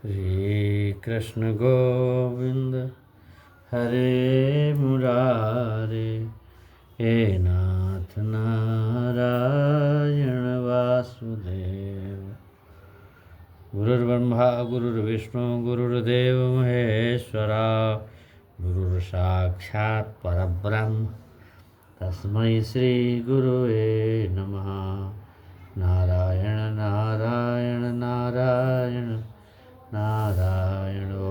श्री कृष्ण गोविंद हरे मुरारे, हे नाथ नारायण वासुदेव। गुरुर्ब्रह्मा गुरुर्विष्णु गुरुर्देव महेश्वरा, गुरुर्साक्षात् परब्रह्म तस्मै श्री गुरुवे नमः। नारायण नारायण नारायण नारायण ओम।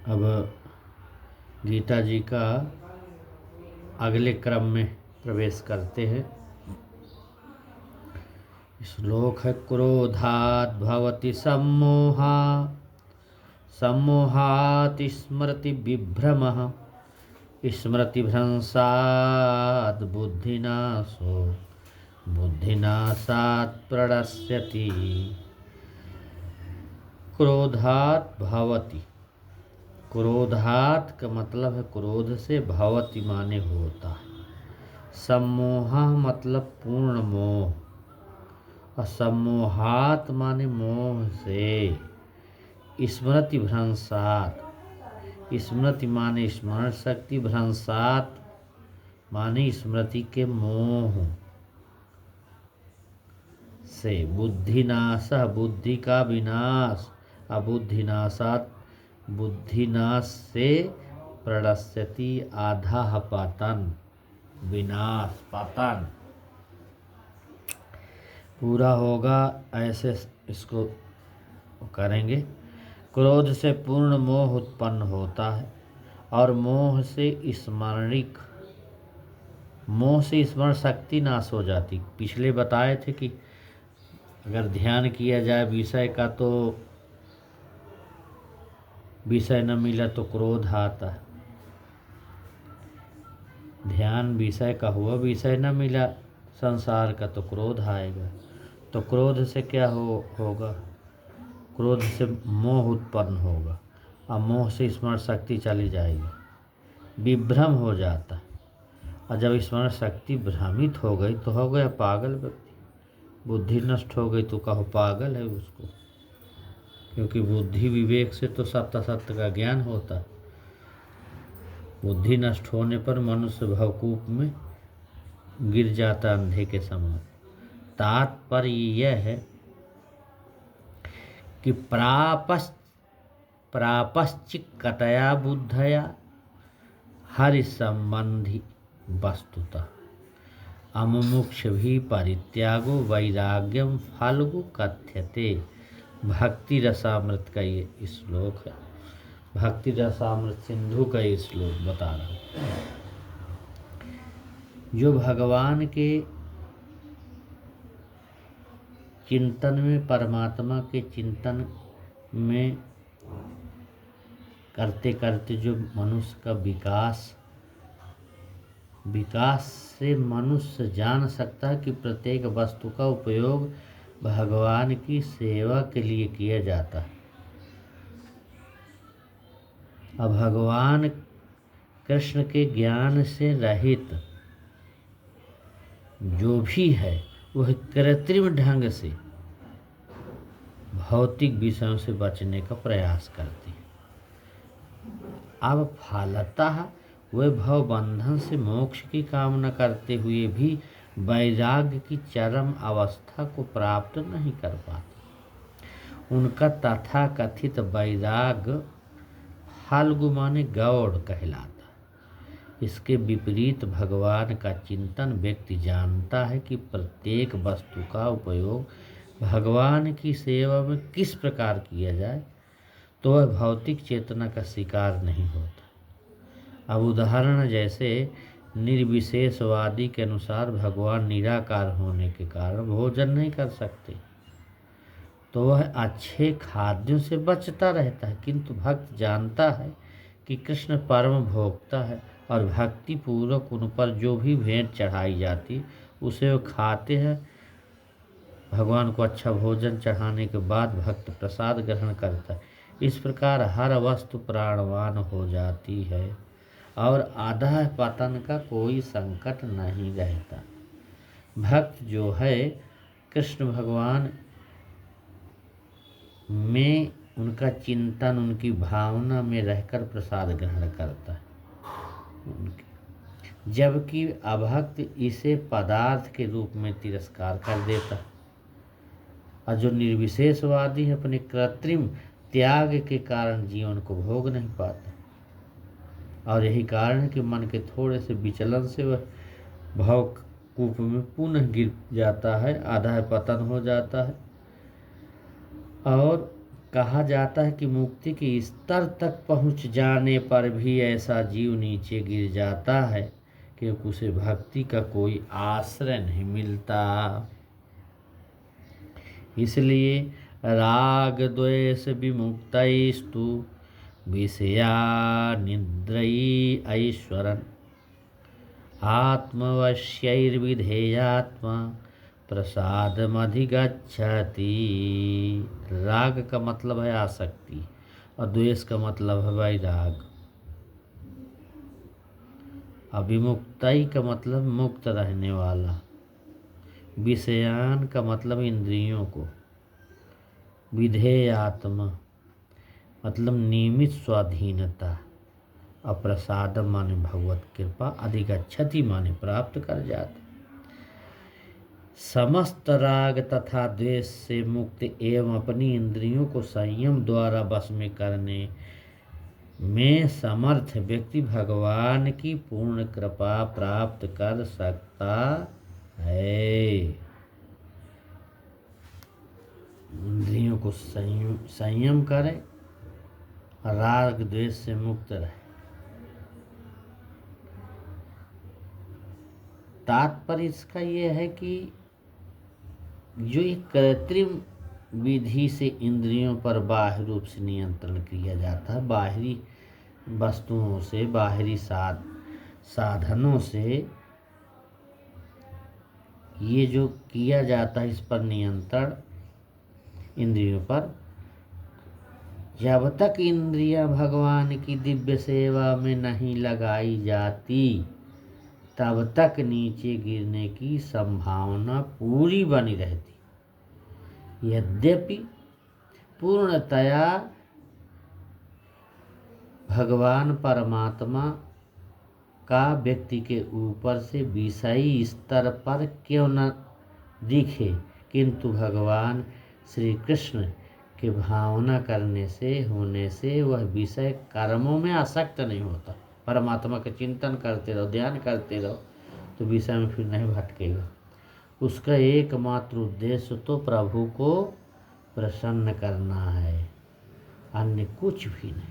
अब गीता जी का अगले क्रम में प्रवेश करते हैं। श्लोक है क्रोधात् भवति सम्मोहा, सम्मोहात् स्मृति विभ्रमः, स्मृति भ्रंशात् बुद्धिनाशो, बुद्धिनाशात् प्रणश्यति। क्रोधात् भवति, क्रोधात् का मतलब है क्रोध से, भवति माने होता है, सम्मोहा मतलब पूर्ण मोह, और सम्मोहात् माने मोह से, स्मृति भ्रंशात्, स्मृति माने स्मरण शक्ति, भ्रंशात् माने स्मृति के मोह से, बुद्धिनाश बुद्धि का विनाश, अबुद्धिनाशात् बुद्धिनाश से, प्रणश्यति आधा पतन, विनाश पतन पूरा होगा, ऐसे इसको करेंगे। क्रोध से पूर्ण मोह उत्पन्न होता है, और मोह से स्मरणिक, मोह से स्मरण शक्ति नाश हो जाती। पिछले बताए थे कि अगर ध्यान किया जाए विषय का तो विषय न मिला तो क्रोध आता है। ध्यान विषय का हुआ, विषय न मिला संसार का तो क्रोध आएगा। तो क्रोध से क्या होगा? क्रोध से मोह उत्पन्न होगा, और मोह से स्मरण शक्ति चली जाएगी, विभ्रम हो जाता है। और जब स्मरण शक्ति भ्रमित हो गई तो हो गया पागल व्यक्ति। बुद्धि नष्ट हो गई तो कहो पागल है उसको, क्योंकि बुद्धि विवेक से तो सत्य सत्य का ज्ञान होता है। बुद्धि नष्ट होने पर मनुष्य भवकूप में गिर जाता अंधे के समान। तात्पर्य यह है कि प्रापश्चिकतया बुद्धया हरि संबंधी वस्तुतः अमुमुक्ष भी परित्यागो वैराग्यम फाल्गु कथ्यते। भक्ति रसामृत का ये श्लोक है, भक्ति रसामृत सिंधु का ये श्लोक बता रहा है। जो भगवान के चिंतन में, परमात्मा के चिंतन में करते करते जो मनुष्य का विकास से मनुष्य जान सकता है कि प्रत्येक वस्तु का उपयोग भगवान की सेवा के लिए किया जाता है। अब भगवान कृष्ण के ज्ञान से रहित जो भी है वह कृत्रिम ढंग से भौतिक विषयों से बचने का प्रयास करती है। अब फलतः वे भव बंधन से मोक्ष की कामना करते हुए भी वैराग्य की चरम अवस्था को प्राप्त नहीं कर पाते। उनका तथाकथित वैराग्य फाल्गु माने गौड़ कहलाता है। इसके विपरीत भगवान का चिंतन व्यक्ति जानता है कि प्रत्येक वस्तु का उपयोग भगवान की सेवा में किस प्रकार किया जाए, तो वह भौतिक चेतना का शिकार नहीं होता। अब उदाहरण जैसे निर्विशेषवादी के अनुसार भगवान निराकार होने के कारण भोजन नहीं कर सकते, तो वह अच्छे खाद्यों से बचता रहता है। किंतु भक्त जानता है कि कृष्ण परम भोक्ता है, और भक्ति पूर्वक उन पर जो भी भेंट चढ़ाई जाती उसे वो खाते हैं। भगवान को अच्छा भोजन चढ़ाने के बाद भक्त प्रसाद ग्रहण करता है। इस प्रकार हर वस्तु प्राणवान हो जाती है, और अधः पतन का कोई संकट नहीं रहता। भक्त जो है कृष्ण भगवान में उनका चिंतन, उनकी भावना में रहकर प्रसाद ग्रहण करता है जबकि अभक्त इसे पदार्थ के रूप में तिरस्कार कर देता है। और जो निर्विशेषवादी है अपने कृत्रिम त्याग के कारण जीवन को भोग नहीं पाता। और यही कारण है कि मन के थोड़े से विचलन से वह भाव कूप में पुनः गिर जाता है, आधा पतन हो जाता है। और कहा जाता है कि मुक्ति के स्तर तक पहुंच जाने पर भी ऐसा जीव नीचे गिर जाता है क्योंकि उसे भक्ति का कोई आश्रय नहीं मिलता। इसलिए राग द्वेष विमुक्तैस्तु विषया निद्रयी ऐश्वरन् आत्मवश्यैर्विधेयात्मा प्रसादमधिगच्छति। राग का मतलब है आसक्ति और द्वेष का मतलब है वैराग। अविमुक्तई का मतलब मुक्त रहने वाला। विषयान का मतलब इंद्रियों को। विधेयात्मा मतलब नियमित स्वाधीनता। अप्रसाद माने भगवत कृपा, अधिगच्छति माने प्राप्त कर जाता। समस्त राग तथा द्वेष से मुक्त एवं अपनी इंद्रियों को संयम द्वारा वश में करने में समर्थ व्यक्ति भगवान की पूर्ण कृपा प्राप्त कर सकता है। इंद्रियों को संयम करे, राग द्वेष से मुक्त रहे। तात्पर्य इसका यह है कि जो एक कृत्रिम विधि से इंद्रियों पर बाह्य रूप से नियंत्रण किया जाता है, बाहरी वस्तुओं से, बाहरी साधनों से ये जो किया जाता है, इस पर नियंत्रण इंद्रियों पर, जब तक इंद्रियां भगवान की दिव्य सेवा में नहीं लगाई जाती तब तक नीचे गिरने की संभावना पूरी बनी रहती। यद्यपि पूर्णतया भगवान परमात्मा का व्यक्ति के ऊपर से विषयी स्तर पर क्यों न दिखे, किंतु भगवान श्री कृष्ण की भावना करने से, होने से वह विषय कर्मों में आसक्त नहीं होता। परमात्मा का चिंतन करते रहो, ध्यान करते रहो, तो विषय में फिर नहीं भटकेगा। उसका एकमात्र उद्देश्य तो प्रभु को प्रसन्न करना है, अन्य कुछ भी नहीं।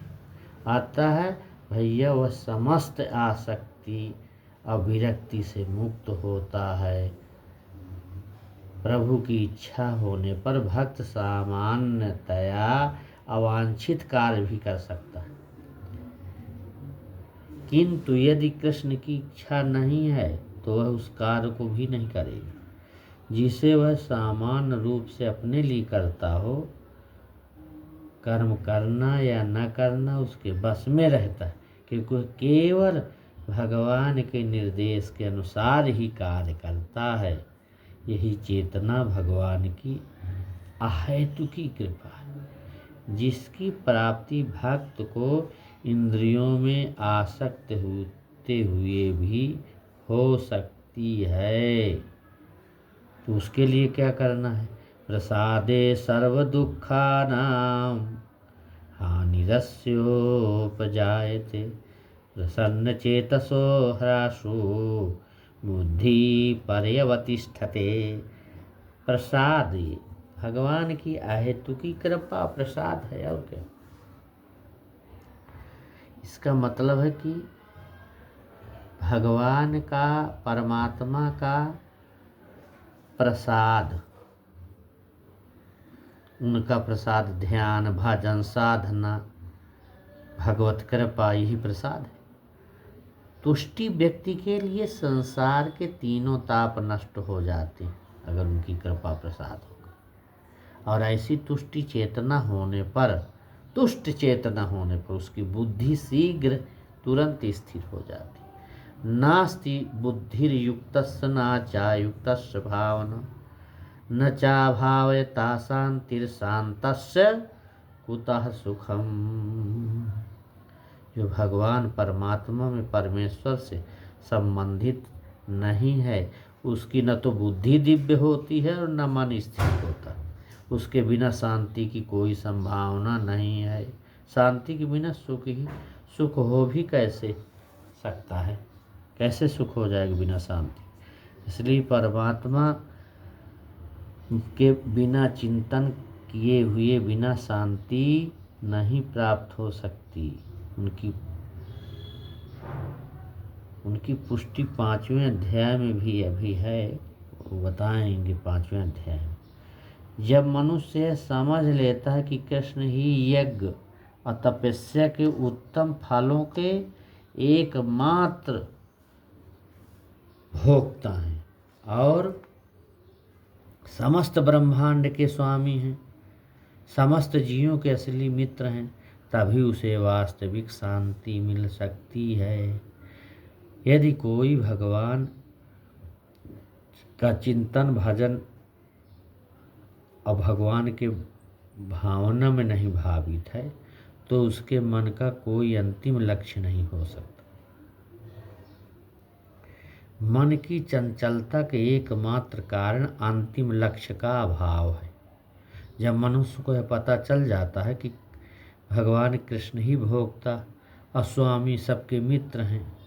आता है भैया वह समस्त आसक्ति और विरक्ति से मुक्त होता है। प्रभु की इच्छा होने पर भक्त सामान्यतया अवांछित कार्य भी कर सकता है, किंतु यदि कृष्ण की इच्छा नहीं है तो वह उस कार्य को भी नहीं करेगा जिसे वह सामान्य रूप से अपने लिए करता हो। कर्म करना या न करना उसके बस में रहता है, क्योंकि केवल भगवान के निर्देश के अनुसार ही कार्य करता है। यही चेतना भगवान की अहेतुकी कृपा है, जिसकी प्राप्ति भक्त को इंद्रियों में आसक्त होते हुए भी हो सकती है। तो उसके लिए क्या करना है? प्रसादे सर्व दुखानां हानिरस्योपजायते प्रसन्न चेतसो ह्रासो बुद्धि पर्यवतिष्ठते। प्रसाद भगवान की अहेतुकी कृपा प्रसाद है, और क्या। इसका मतलब है कि भगवान का, परमात्मा का प्रसाद, उनका प्रसाद ध्यान, भजन, साधना, भगवत कृपा, यही प्रसाद है। तुष्टि व्यक्ति के लिए संसार के तीनों ताप नष्ट हो जाते हैं अगर उनकी कृपा प्रसाद होगा। और ऐसी तुष्टि चेतना होने पर, तुष्ट चेतना होने पर उसकी बुद्धि शीघ्र तुरंत स्थिर हो जाती। नास्ति बुद्धिर्युक्तस्य न चायुक्तस्य भावना न चाभावयता शांतिर्शान्तस्य कुतः सुखम। जो भगवान परमात्मा में परमेश्वर से संबंधित नहीं है, उसकी न तो बुद्धि दिव्य होती है और न मन स्थिर होता। उसके बिना शांति की कोई संभावना नहीं है। शांति के बिना सुख हो भी कैसे सकता है? कैसे सुख हो जाएगा बिना शांति? इसलिए परमात्मा के बिना चिंतन किए हुए बिना शांति नहीं प्राप्त हो सकती। उनकी पुष्टि 5वें अध्याय में भी अभी है, वो बताएंगे 5वें अध्याय में। जब मनुष्य समझ लेता है कि कृष्ण ही यज्ञ और तपस्या के उत्तम फलों के एकमात्र भोक्ता हैं और समस्त ब्रह्मांड के स्वामी हैं, समस्त जीवों के असली मित्र हैं, तभी उसे वास्तविक शांति मिल सकती है। यदि कोई भगवान का चिंतन भजन और भगवान के भावना में नहीं भावित है, तो उसके मन का कोई अंतिम लक्ष्य नहीं हो सकता। मन की चंचलता के एकमात्र कारण अंतिम लक्ष्य का अभाव है। जब मनुष्य को यह पता चल जाता है कि भगवान कृष्ण ही भोक्ता और स्वामी सबके मित्र हैं,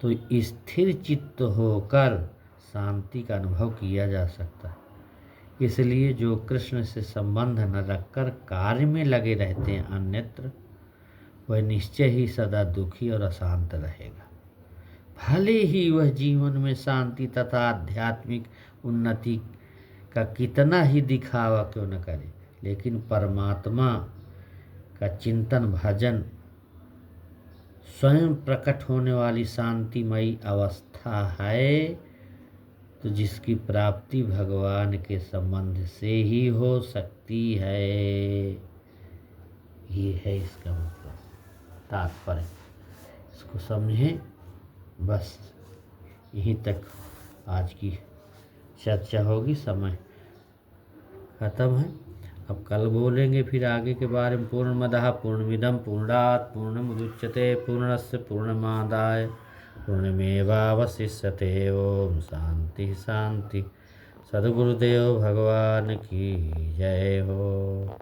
तो स्थिर चित्त होकर शांति का अनुभव किया जा सकता है। इसलिए जो कृष्ण से संबंध न रखकर कार्य में लगे रहते हैं अन्यत्र, वह निश्चय ही सदा दुखी और अशांत रहेगा। भले ही वह जीवन में शांति तथा आध्यात्मिक उन्नति का कितना ही दिखावा क्यों न करे, लेकिन परमात्मा का चिंतन भजन स्वयं प्रकट होने वाली शांतिमयी अवस्था है, तो जिसकी प्राप्ति भगवान के संबंध से ही हो सकती है। ये है इसका मतलब, तात्पर्य। इसको समझें। बस यहीं तक आज की चर्चा होगी, समय खत्म है। अब कल बोलेंगे फिर आगे के बारे में। पूर्णमदः पूर्णमिदं पूर्णात् पूर्णमुदच्यते पूर्णस्य पूर्णमादाय पूर्णमेवावशिष्यते। ओम शांति शांति। सद्गुरुदेव भगवान की जय हो।